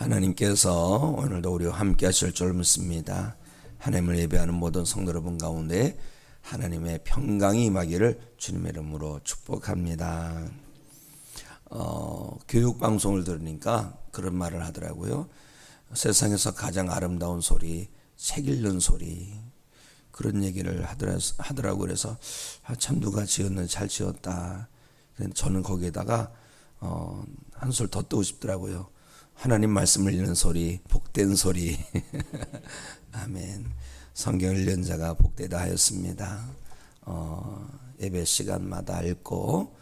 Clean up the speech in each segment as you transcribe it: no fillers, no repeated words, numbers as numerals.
하나님께서 오늘도 우리와 함께 하실 줄 믿습니다. 하나님을 예배하는 모든 성도 여러분 가운데 하나님의 평강이 임하기를 주님의 이름으로 축복합니다. 교육방송을 들으니까 그런 말을 하더라고요. 세상에서 가장 아름다운 소리, 책 읽는 소리, 그런 얘기를 하더라고요. 그래서 참 누가 지었는지 잘 지었다. 저는 거기에다가 한 소리 더 뜨고 싶더라고요. 하나님 말씀을 읽는 소리, 복된 소리. 아멘. 성경 읽는 자가 복되다 하였습니다. 예배 시간마다 읽고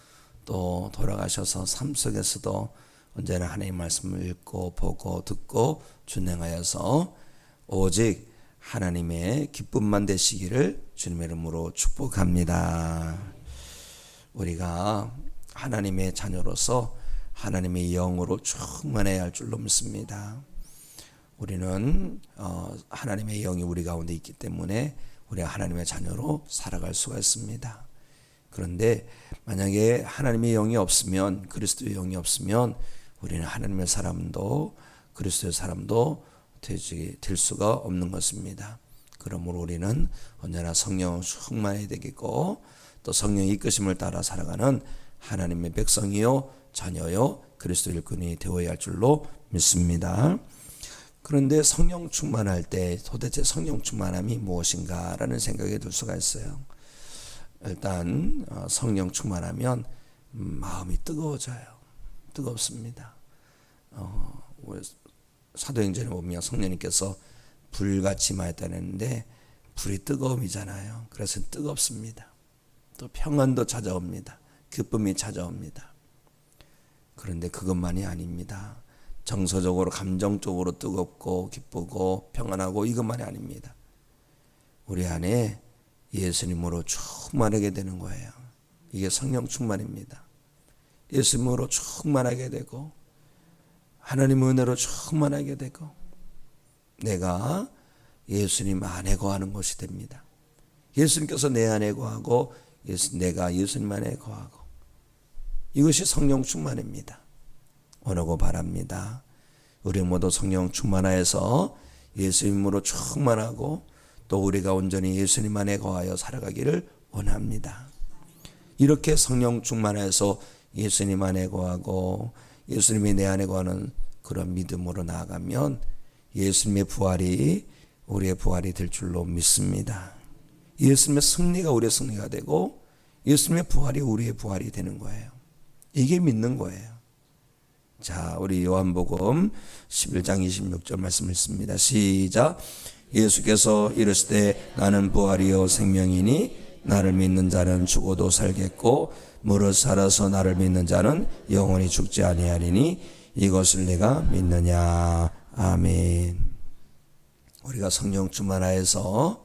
또 돌아가셔서 삶 속에서도 언제나 하나님 말씀을 읽고 보고 듣고 준행하여서 오직 하나님의 기쁨만 되시기를 주님의 이름으로 축복합니다. 우리가 하나님의 자녀로서 하나님의 영으로 충만해야 할 줄로 믿습니다. 우리는 하나님의 영이 우리 가운데 있기 때문에 우리가 하나님의 자녀로 살아갈 수가 있습니다. 그런데 만약에 하나님의 영이 없으면, 그리스도의 영이 없으면 우리는 하나님의 사람도 그리스도의 사람도 될 수가 없는 것입니다. 그러므로 우리는 언제나 성령 충만해야 되겠고 또 성령의 이끄심을 따라 살아가는 하나님의 백성이요 자녀요 그리스도 일꾼이 되어야 할 줄로 믿습니다. 그런데 성령 충만할 때 도대체 성령 충만함이 무엇인가라는 생각이 들 수가 있어요. 일단 성령 충만하면 마음이 뜨거워져요. 뜨겁습니다. 사도행전에 보면 성령님께서 불같이 임하였다는데 불이 뜨거움이잖아요. 그래서 뜨겁습니다. 또 평안도 찾아옵니다. 기쁨이 찾아옵니다. 그런데 그것만이 아닙니다. 정서적으로 감정적으로 뜨겁고 기쁘고 평안하고 이것만이 아닙니다. 우리 안에 예수님으로 충만하게 되는 거예요. 이게 성령 충만입니다. 예수님으로 충만하게 되고 하나님의 은혜로 충만하게 되고 내가 예수님 안에 거하는 것이 됩니다. 예수님께서 내 안에 거하고 내가 예수님 안에 거하고 이것이 성령 충만입니다. 원하고 바랍니다. 우리 모두 성령 충만하여서 예수님으로 충만하고 또 우리가 온전히 예수님 안에 거하여 살아가기를 원합니다. 이렇게 성령 충만하여서 예수님 안에 거하고 예수님이 내 안에 거하는 그런 믿음으로 나아가면 예수님의 부활이 우리의 부활이 될 줄로 믿습니다. 예수님의 승리가 우리의 승리가 되고 예수님의 부활이 우리의 부활이 되는 거예요. 이게 믿는 거예요. 자, 우리 요한복음 11장 26절 말씀 읽습니다. 시작. 예수께서 이르시되 나는 부활이요 생명이니 나를 믿는 자는 죽어도 살겠고 무릇 살아서 나를 믿는 자는 영원히 죽지 아니하리니 이것을 내가 믿느냐. 아멘. 우리가 성령 충만하여서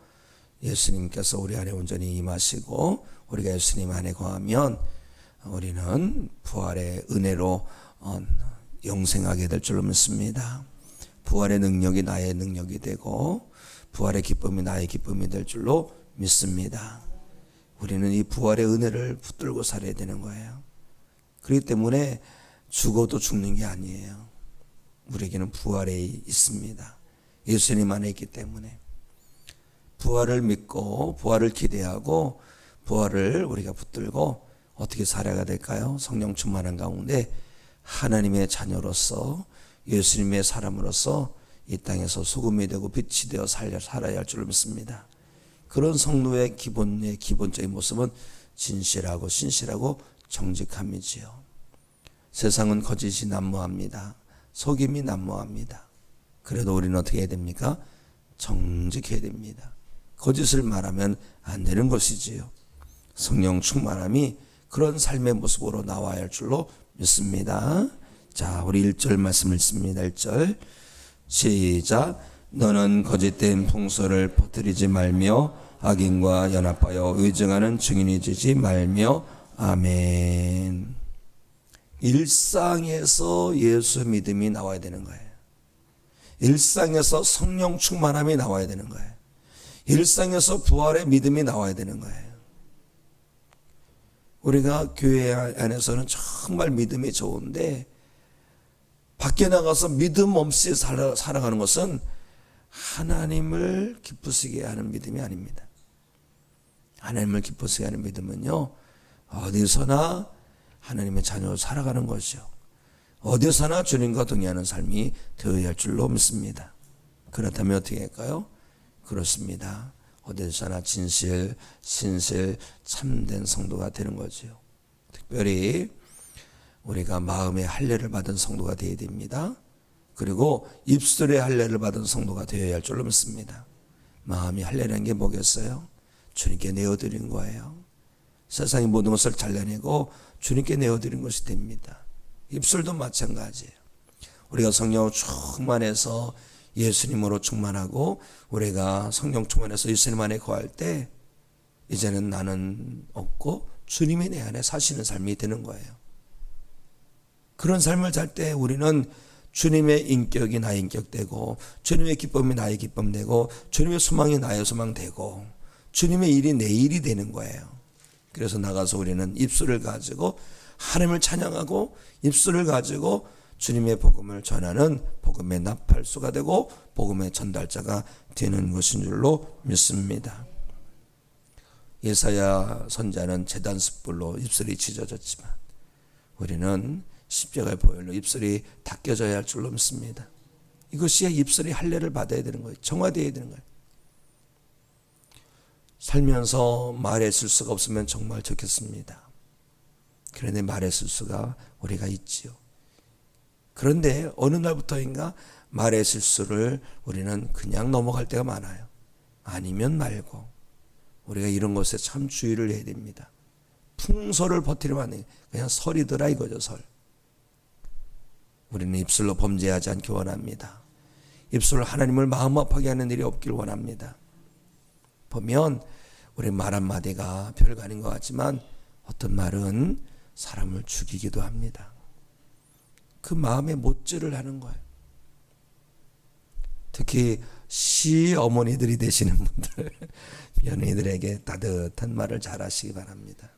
예수님께서 우리 안에 온전히 임하시고 우리가 예수님 안에 거하면 우리는 부활의 은혜로 영생하게 될 줄로 믿습니다. 부활의 능력이 나의 능력이 되고 부활의 기쁨이 나의 기쁨이 될 줄로 믿습니다. 우리는 이 부활의 은혜를 붙들고 살아야 되는 거예요. 그렇기 때문에 죽어도 죽는 게 아니에요. 우리에게는 부활이 있습니다. 예수님 안에 있기 때문에 부활을 믿고 부활을 기대하고 부활을 우리가 붙들고 어떻게 살아야 될까요? 성령 충만한 가운데 하나님의 자녀로서 예수님의 사람으로서 이 땅에서 소금이 되고 빛이 되어 살아야 할 줄 믿습니다. 그런 성도의 기본적인 모습은 진실하고 신실하고 정직함이지요. 세상은 거짓이 난무합니다. 속임이 난무합니다. 그래도 우리는 어떻게 해야 됩니까? 정직해야 됩니다. 거짓을 말하면 안 되는 것이지요. 성령 충만함이 그런 삶의 모습으로 나와야 할 줄로 믿습니다. 자, 우리 1절 말씀 읽습니다. 1절 시작. 너는 거짓된 풍소를 퍼뜨리지 말며 악인과 연합하여 의증하는 증인이 되지 말며. 아멘. 일상에서 예수 믿음이 나와야 되는 거예요. 일상에서 성령 충만함이 나와야 되는 거예요. 일상에서 부활의 믿음이 나와야 되는 거예요. 우리가 교회 안에서는 정말 믿음이 좋은데 밖에 나가서 믿음 없이 살아가는 것은 하나님을 기쁘시게 하는 믿음이 아닙니다. 하나님을 기쁘시게 하는 믿음은요, 어디서나 하나님의 자녀로 살아가는 것이요, 어디서나 주님과 동행하는 삶이 되어야 할 줄로 믿습니다. 그렇다면 어떻게 할까요? 그렇습니다. 어디서나 진실, 신실, 참된 성도가 되는 거죠. 특별히 우리가 마음의 할례를 받은 성도가 되어야 됩니다. 그리고 입술의 할례를 받은 성도가 되어야 할 줄로 믿습니다. 마음이 할례라는 게 뭐겠어요? 주님께 내어드린 거예요. 세상의 모든 것을 잘라내고 주님께 내어드린 것이 됩니다. 입술도 마찬가지예요. 우리가 성령으로 충만해서 예수님으로 충만하고 우리가 성령 충만해서 예수님 안에 거할 때 이제는 나는 없고 주님이 내 안에 사시는 삶이 되는 거예요. 그런 삶을 살 때 우리는 주님의 인격이 나의 인격 되고, 주님의 기쁨이 나의 기쁨 되고, 주님의 소망이 나의 소망 되고, 주님의 일이 내 일이 되는 거예요. 그래서 나가서 우리는 입술을 가지고 하나님을 찬양하고, 입술을 가지고 주님의 복음을 전하는 복음의 나팔수가 되고 복음의 전달자가 되는 것인 줄로 믿습니다. 예사야 선지자는 제단 숯불로 입술이 찢어졌지만 우리는 십자가의 보혈로 입술이 닦여져야 할 줄로 믿습니다. 이것이 입술이 할례를 받아야 되는 거예요. 정화되어야 되는 거예요. 살면서 말에 실수가 없으면 정말 좋겠습니다. 그런데 말에 실수가 우리가 있지요. 그런데 어느 날부터인가 말의 실수를 우리는 그냥 넘어갈 때가 많아요. 아니면 말고 우리가 이런 것에 참 주의를 해야 됩니다. 풍설을 버티려면 안 돼요. 그냥 설이더라 이거죠, 설. 우리는 입술로 범죄하지 않기 원합니다. 입술로 하나님을 마음 아파하게 하는 일이 없길 원합니다. 보면 우리 말 한마디가 별거 아닌 것 같지만 어떤 말은 사람을 죽이기도 합니다. 그 마음에 못질을 하는 거예요. 특히 시어머니들이 되시는 분들, 며느리들에게 따뜻한 말을 잘하시기 바랍니다.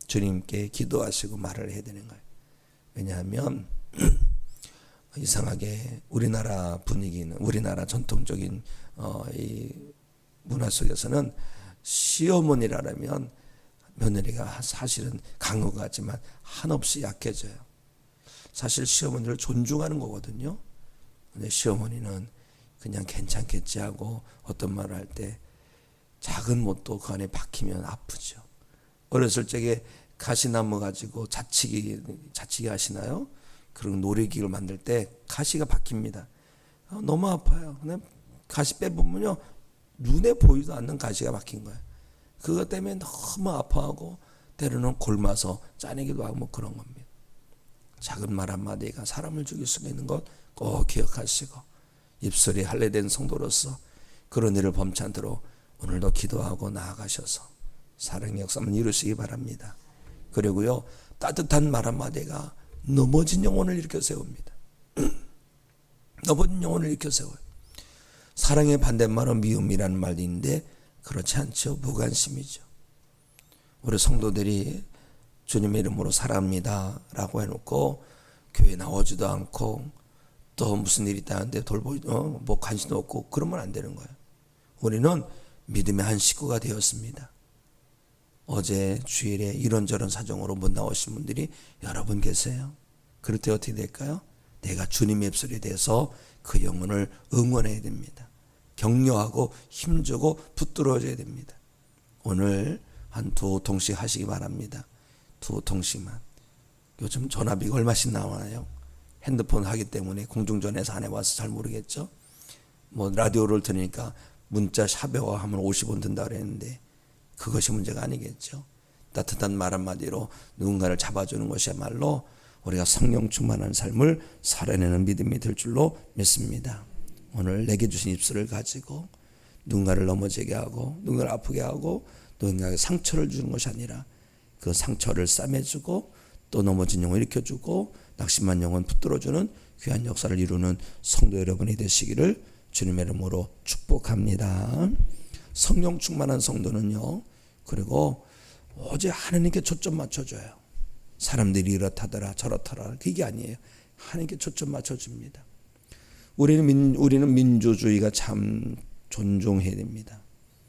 주님께 기도하시고 말을 해야 되는 거예요. 왜냐하면 이상하게 우리나라 분위기는, 우리나라 전통적인 이 문화 속에서는 시어머니라면 며느리가 사실은 강한 것 같지만 한없이 약해져요. 사실 시어머니를 존중하는 거거든요. 근데 시어머니는 그냥 괜찮겠지 하고 어떤 말을 할 때 작은 못도 그 안에 박히면 아프죠. 어렸을 적에 가시나무 가지고 자치기 하시나요? 그런 놀이기를 만들 때 가시가 박힙니다. 너무 아파요. 근데 가시 빼보면요, 눈에 보이지도 않는 가시가 박힌 거예요. 그것 때문에 너무 아파하고 때로는 골마서 짜내기도 하고 뭐 그런 겁니다. 작은 말 한마디가 사람을 죽일 수가 있는 것 꼭 기억하시고, 입술이 할례된 성도로서 그런 일을 범치 않도록 오늘도 기도하고 나아가셔서 사랑의 역사만 이루시기 바랍니다. 그리고요, 따뜻한 말 한마디가 넘어진 영혼을 일으켜 세웁니다. 넘어진 영혼을 일으켜 세워요. 사랑의 반대말은 미움이라는 말도 있는데 그렇지 않죠. 무관심이죠. 우리 성도들이 주님의 이름으로 살아갑니다 라고 해놓고 교회 나오지도 않고 또 무슨 일이 있다는데 뭐 관심도 없고 그러면 안 되는 거예요. 우리는 믿음의 한 식구가 되었습니다. 어제 주일에 이런저런 사정으로 못 나오신 분들이 여러 분 계세요. 그럴 때 어떻게 될까요? 내가 주님의 입술이 돼서 그 영혼을 응원해야 됩니다. 격려하고 힘주고 붙들어줘야 됩니다. 오늘 한 2통씩 하시기 바랍니다. 2통씩만. 요즘 전화비가 얼마씩 나와요? 핸드폰 하기 때문에 공중전화에서 안 해봐서 잘 모르겠죠. 뭐 라디오를 들으니까 문자 샵에 와 하면 50원 든다 그랬는데 그것이 문제가 아니겠죠. 따뜻한 말 한마디로 누군가를 잡아주는 것이야말로 우리가 성령 충만한 삶을 살아내는 믿음이 될 줄로 믿습니다. 오늘 내게 주신 입술을 가지고 누군가를 넘어지게 하고 누군가를 아프게 하고 누군가에게 상처를 주는 것이 아니라 그 상처를 싸매주고 또 넘어진 영혼 일으켜주고 낙심한 영혼 붙들어주는 귀한 역사를 이루는 성도 여러분이 되시기를 주님의 이름으로 축복합니다. 성령 충만한 성도는요, 그리고 오직 하나님께 초점 맞춰줘요. 사람들이 이렇다더라 저렇다더라 그게 아니에요. 하나님께 초점 맞춰줍니다. 우리는 민주주의가 참 존중해야 됩니다.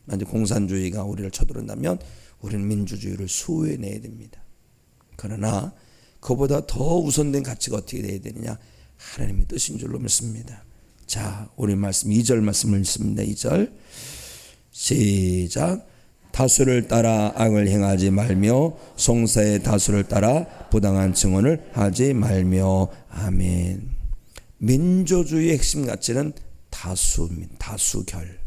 만약 공산주의가 우리를 쳐들어온다면 우리는 민주주의를 수호해내야 됩니다. 그러나 그보다 더 우선된 가치가 어떻게 되어야 되느냐? 하나님의 뜻인 줄로 믿습니다. 자, 우리 말씀 2절 말씀을 읽습니다. 2절 시작. 다수를 따라 악을 행하지 말며 송사의 다수를 따라 부당한 증언을 하지 말며. 아멘. 민주주의의 핵심 가치는 다수결,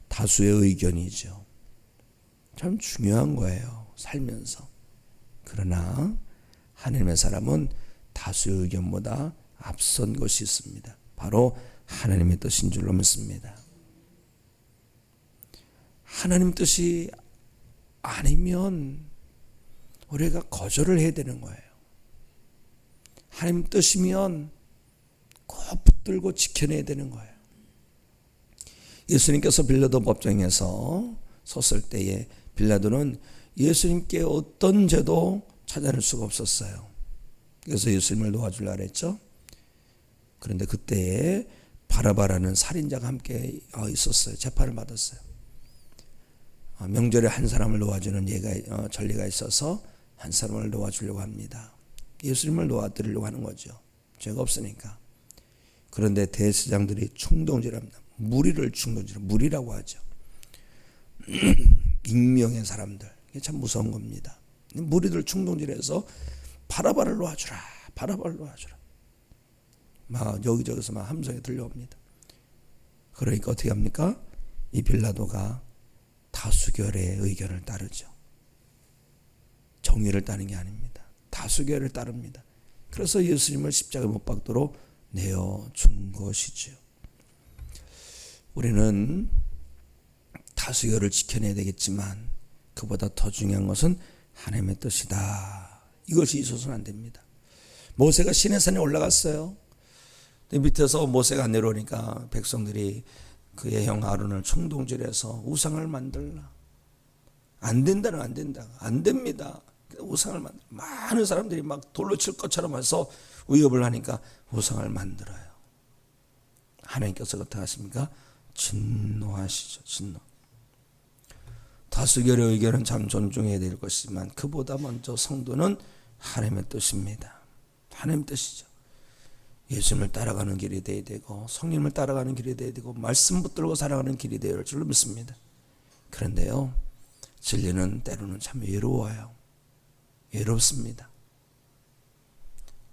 다수의 의견이죠. 참 중요한 거예요, 살면서. 그러나 하나님의 사람은 다수의 의견보다 앞선 것이 있습니다. 바로 하나님의 뜻인 줄로 믿습니다. 하나님 뜻이 아니면 우리가 거절을 해야 되는 거예요. 하나님 뜻이면 꼭 붙들고 지켜내야 되는 거예요. 예수님께서 빌라도 법정에서 섰을 때에 빌라도는 예수님께 어떤 죄도 찾아낼 수가 없었어요. 그래서 예수님을 도와주려고 했죠. 그런데 그때에 바라바라는 살인자가 함께 있었어요. 재판을 받았어요. 명절에 한 사람을 도와주는 전례가 있어서 한 사람을 도와주려고 합니다. 예수님을 도와드리려고 하는 거죠. 죄가 없으니까. 그런데 대제사장들이 충동질합니다. 무리라고 하죠. 익명의 사람들. 이게 참 무서운 겁니다. 무리들 충동질해서 바라바를 놓아주라. 막 여기저기서 막 함성이 들려옵니다. 그러니까 어떻게 합니까? 이 빌라도가 다수결의 의견을 따르죠. 정의를 따르는 게 아닙니다. 다수결을 따릅니다. 그래서 예수님을 십자가에 못 박도록 내어준 것이죠. 우리는 다수결을 지켜내야 되겠지만 그보다 더 중요한 것은 하나님의 뜻이다. 이것이 있어서는 안 됩니다. 모세가 시내산에 올라갔어요. 밑에서 모세가 내려오니까 백성들이 그의 형 아론을 충동질해서 우상을 만들라. 안 됩니다. 우상을 많은 사람들이 막 돌로 칠 것처럼 해서 위협을 하니까 우상을 만들어요. 하나님께서 어떻게 하십니까? 진노하시죠. 진노. 다수결의 의견은 참 존중해야 될 것이지만 그보다 먼저 성도는 하나님의 뜻입니다. 하나님의 뜻이죠. 예수님을 따라가는 길이 되어야 되고 성령님을 따라가는 길이 되어야 되고 말씀 붙들고 살아가는 길이 되어야 할 줄로 믿습니다. 그런데요, 진리는 때로는 참 외로워요. 외롭습니다.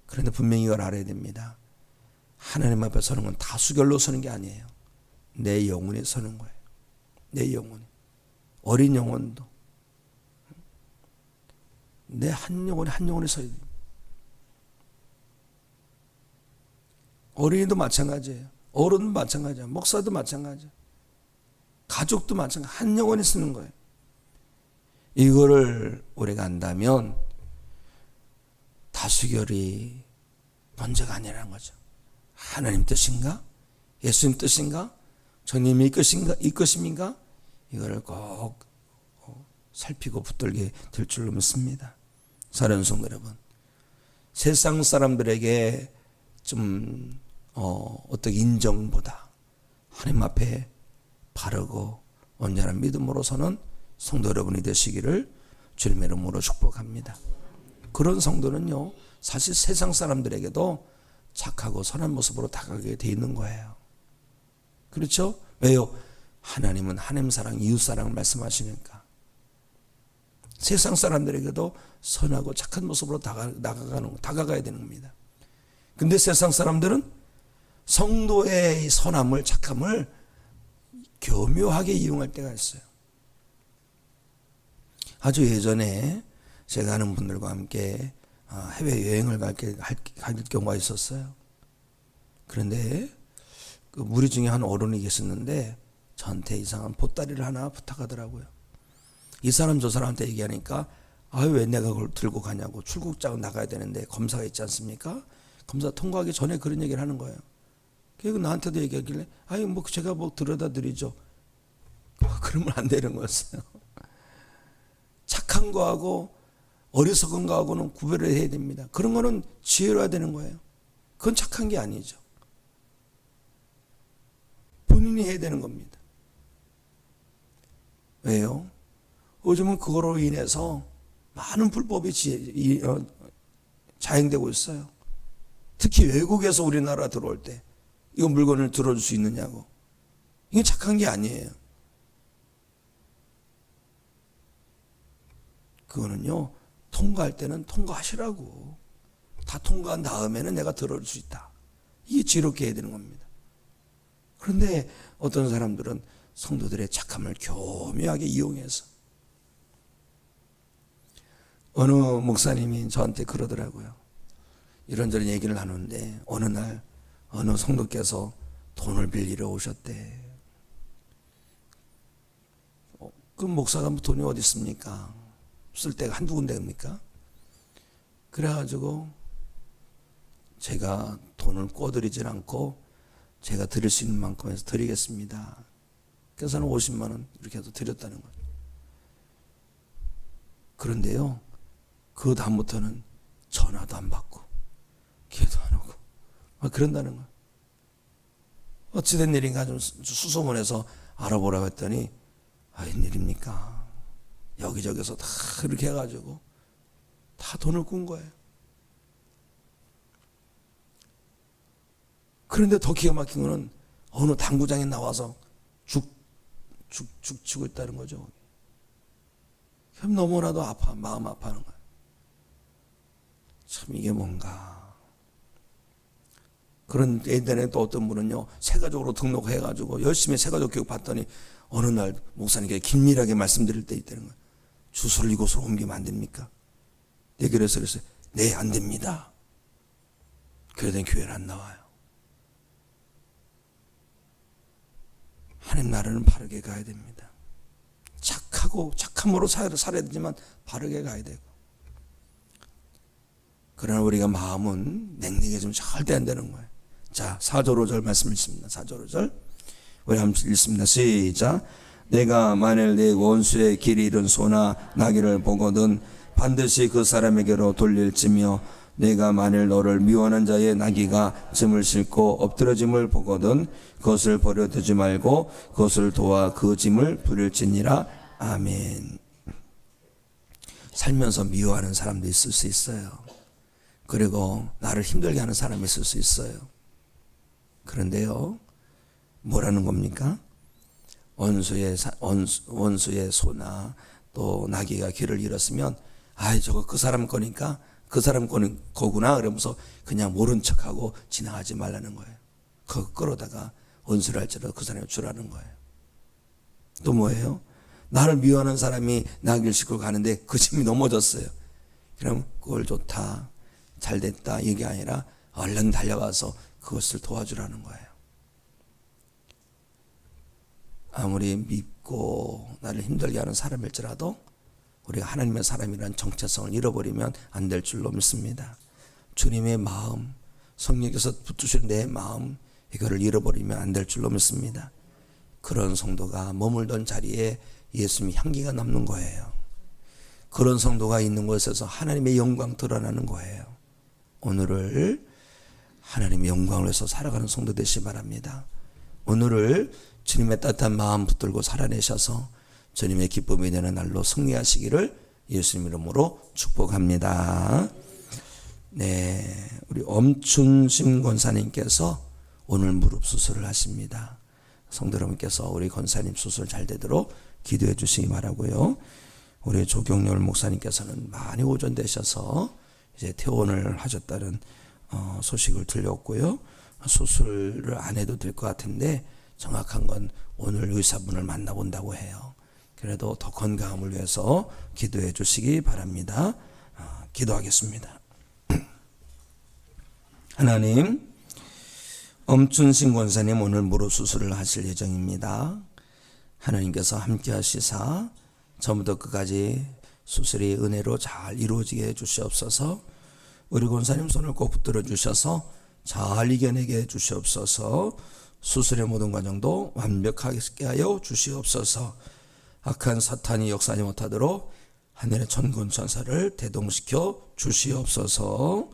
그런데 분명히 이걸 알아야 됩니다. 하나님 앞에 서는 건 다수결로 서는 게 아니에요. 내 영혼이 서는 거예요. 내 영혼이. 어린 영혼도 내 한 영혼이 서야 돼요. 어린이도 마찬가지예요. 어른도 마찬가지예요. 목사도 마찬가지예요. 가족도 마찬가지예요. 한 영혼이 쓰는 거예요. 이거를 우리가 안다면 다수결이 문제가 아니라는 거죠. 하나님 뜻인가? 예수님 뜻인가? 주님이 이 것입니까? 이거를 꼭 살피고 붙들게 될 줄로 믿습니다. 사랑하는 성도 여러분, 세상 사람들에게 좀 어떤 인정보다 하나님 앞에 바르고 온전한 믿음으로서는 성도 여러분이 되시기를 주님의 이름으로 축복합니다. 그런 성도는요, 사실 세상 사람들에게도 착하고 선한 모습으로 다가가게 돼 있는 거예요. 그렇죠? 왜요? 하나님은 하나님 사랑, 이웃 사랑을 말씀하시니까. 세상 사람들에게도 선하고 착한 모습으로 다가가야 되는 겁니다. 근데 세상 사람들은 성도의 선함을, 착함을 교묘하게 이용할 때가 있어요. 아주 예전에 제가 아는 분들과 함께 해외여행을 갈 경우가 있었어요. 그런데 그 무리 중에 한 어른이 계셨는데 저한테 이상한 보따리를 하나 부탁하더라고요. 이 사람 저 사람한테 얘기하니까 왜 내가 그걸 들고 가냐고. 출국장 나가야 되는데 검사가 있지 않습니까? 검사 통과하기 전에 그런 얘기를 하는 거예요. 그리고 나한테도 얘기하길래 제가 들여다 드리죠. 그러면 안 되는 거였어요. 착한 거하고 어리석은 거하고는 구별을 해야 됩니다. 그런 거는 지혜로워야 되는 거예요. 그건 착한 게 아니죠. 본인이 해야 되는 겁니다. 왜요? 요즘은 그거로 인해서 많은 불법이 자행되고 있어요. 특히 외국에서 우리나라 들어올 때 이거 물건을 들어줄 수 있느냐고. 이게 착한 게 아니에요. 그거는요, 통과할 때는 통과하시라고. 다 통과한 다음에는 내가 들어줄 수 있다. 이게 지혜롭게 해야 되는 겁니다. 그런데 어떤 사람들은 성도들의 착함을 교묘하게 이용해서, 어느 목사님이 저한테 그러더라고요. 이런저런 얘기를 나누는데 어느 날 어느 성도께서 돈을 빌리러 오셨대. 그 목사가 돈이 어디 있습니까? 쓸 데가 한두 군데입니까? 그래가지고 제가 돈을 꿔드리진 않고 제가 드릴 수 있는 만큼 해서 드리겠습니다. 그래서 한 50만 원 이렇게 해서 드렸다는 거죠. 그런데요, 그 다음부터는 전화도 안 받고 기회도 안 오고 막 그런다는 거예요. 어찌된 일인가 좀 수소문해서 알아보라고 했더니 웬일입니까? 여기저기서 다 그렇게 해가지고 다 돈을 꾼 거예요. 그런데 더 기가 막힌 거는 어느 당구장에 나와서 죽 치고 있다는 거죠. 그럼 너무나도 마음 아파하는 거예요. 참 이게 뭔가. 그런 예전에 또 어떤 분은요, 세가족으로 등록해가지고 열심히 세가족 교육 받더니 어느 날 목사님께 긴밀하게 말씀드릴 때 있다는 거예요. 주소를 이곳으로 옮기면 안 됩니까? 네, 그래서 네, 안 됩니다. 그러더니 교회는 안 나와요. 하나님 나라는 바르게 가야 됩니다. 착함으로 살아야 되지만 바르게 가야 되고. 그러나 우리가 마음은 냉랭해지면 절대 안 되는 거예요. 자, 4절 5절 말씀 있습니다. 4절 5절 우리 한번 읽습니다. 시작. 내가 만일 내 원수의 길이 잃은 소나 나귀를 보거든 반드시 그 사람에게로 돌릴지며 내가 만일 너를 미워하는 자의 나귀가 짐을 싣고 엎드러짐을 보거든 그것을 버려두지 말고 그것을 도와 그 짐을 부릴지니라. 아멘. 살면서 미워하는 사람도 있을 수 있어요. 그리고 나를 힘들게 하는 사람이 있을 수 있어요. 그런데요, 뭐라는 겁니까? 원수의 소나 또 나귀가 길을 잃었으면 저거 그 사람 거니까 그 사람 거구나 그러면서 그냥 모른 척하고 지나가지 말라는 거예요. 그거 끌어다가 원수를 할지라도 그 사람이 주라는 거예요. 또 뭐예요? 나를 미워하는 사람이 나귀를 싣고 가는데 그 짐이 넘어졌어요. 그럼 그걸 좋다, 잘됐다 이게 아니라 얼른 달려가서 그것을 도와주라는 거예요. 아무리 밉고 나를 힘들게 하는 사람일지라도 우리가 하나님의 사람이라는 정체성을 잃어버리면 안 될 줄로 믿습니다. 주님의 마음, 성령께서 붙드시는 내 마음, 이거를 잃어버리면 안 될 줄로 믿습니다. 그런 성도가 머물던 자리에 예수님의 향기가 남는 거예요. 그런 성도가 있는 곳에서 하나님의 영광 드러나는 거예요. 오늘을 하나님의 영광을 위해서 살아가는 성도 되시기 바랍니다. 오늘을 주님의 따뜻한 마음 붙들고 살아내셔서 주님의 기쁨이 되는 날로 승리하시기를 예수님 이름으로 축복합니다. 네, 우리 엄춘심 권사님께서 오늘 무릎 수술을 하십니다. 성도 여러분께서 우리 권사님 수술 잘 되도록 기도해 주시기 바라고요. 우리 조경렬 목사님께서는 많이 오전되셔서 이제 퇴원을 하셨다는 소식을 들렸고요. 수술을 안 해도 될 것 같은데 정확한 건 오늘 의사분을 만나본다고 해요. 그래도 더 건강함을 위해서 기도해 주시기 바랍니다. 기도하겠습니다. 하나님, 엄춘신 권사님 오늘 무릎 수술을 하실 예정입니다. 하나님께서 함께 하시사 처음부터 끝까지 수술이 은혜로 잘 이루어지게 해 주시옵소서. 우리 권사님 손을 꼭 붙들어 주셔서 잘 이겨내게 해 주시옵소서. 수술의 모든 과정도 완벽하게 하여 주시옵소서. 악한 사탄이 역사하지 못하도록 하늘의 천군 천사를 대동시켜 주시옵소서.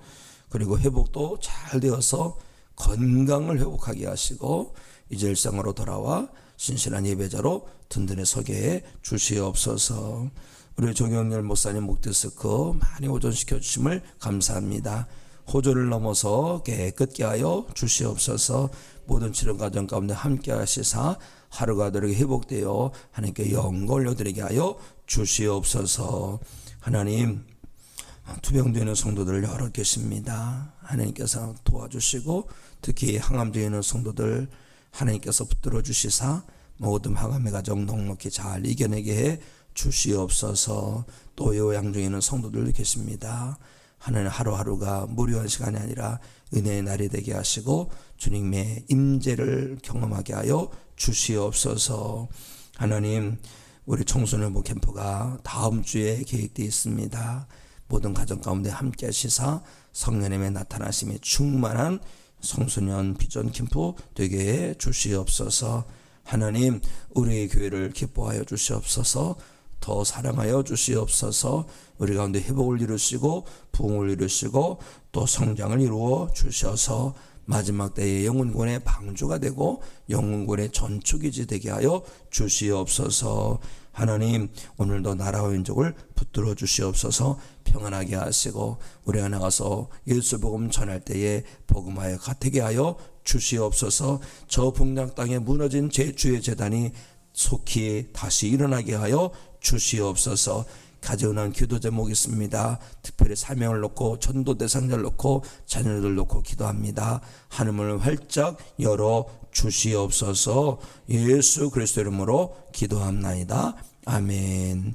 그리고 회복도 잘 되어서 건강을 회복하게 하시고 이제 일상으로 돌아와 신실한 예배자로 든든히 서게 해 주시옵소서. 우리 조경렬 목사님 목디스크 많이 호전시켜 주심을 감사합니다. 호전을 넘어서 깨끗게 하여 주시옵소서. 모든 치료 과정 가운데 함께 하시사 하루가 다르게 회복되어 하나님께 영광 올려드리게 하여 주시옵소서. 하나님, 투병되는 성도들 여러 계십니다. 하나님께서 도와주시고 특히 항암되어 있는 성도들 하나님께서 붙들어 주시사 모든 항암의 가정 넉넉히 잘 이겨내게 해 주시옵소서. 또 요양 중에 있는 성도들도 계십니다. 하나님, 하루하루가 무료한 시간이 아니라 은혜의 날이 되게 하시고 주님의 임재를 경험하게 하여 주시옵소서. 하나님, 우리 청소년 캠프가 다음 주에 계획되어 있습니다. 모든 가정 가운데 함께 하시사 성령님의 나타나심이 충만한 청소년 비전 캠프 되게 해 주시옵소서. 하나님, 우리 교회를 기뻐하여 주시옵소서. 더 사랑하여 주시옵소서. 우리 가운데 회복을 이루시고 부흥을 이루시고 또 성장을 이루어 주셔서 마지막 때에 영혼군의 방주가 되고 영혼군의 전초기지 되게 하여 주시옵소서. 하나님, 오늘도 나라와 민족을 붙들어 주시옵소서. 평안하게 하시고 우리가 나가서 예수 복음 전할 때에 복음하여 가득게 하여 주시옵소서. 저 북녘 땅에 무너진 주의 재단이 속히 다시 일어나게 하여 주시옵소서. 가져오는 기도 제목이 있습니다. 특별히 사명을 놓고 전도 대상자를 놓고 자녀들 놓고 기도합니다. 하늘문을 활짝 열어 주시옵소서. 예수 그리스도 이름으로 기도합나이다. 아멘.